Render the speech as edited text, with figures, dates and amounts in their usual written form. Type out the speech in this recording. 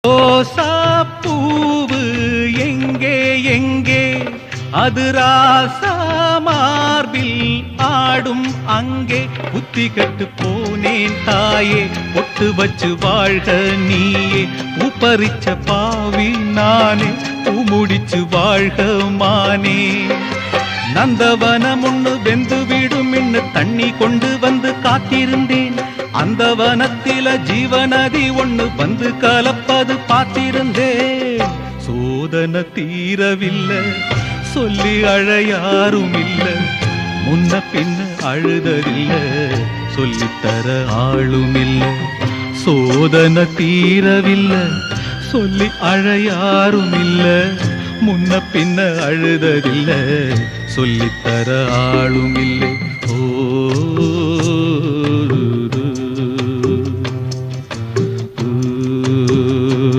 ரோசா பூவு எங்கே எங்கே அது ராசா மார்பில் ஆடும் அங்கே புத்தி கட்டு போனேன் தாயே பொட்டு வச்சு வாழ்க நீயே பூப்பறிச்ச பாவி நானே பூ முடிச்சு வாழ்க மானே நந்தவனம் ஒண்ணு வெந்து விடும் இன்னு தண்ணி கொண்டு வந்து காத்திருந்தேன் அந்த வனத்தில ஜீவநதி ஒண்ணு வந்து கலப்பது பார்த்திருந்தேன் சோதனை தீரவில்லை சொல்லி அழ யாரும் இல்ல முன்ன பின்ன அழுதறில்ல சொல்லித்தர ஆளும் இல்ல சோதனை தீரவில்லை சொல்லி அழ யாரும் இல்ல முன்ன பின்ன அழுதறில்ல சொல்லித்தர ஆளும் இல்லை ஓ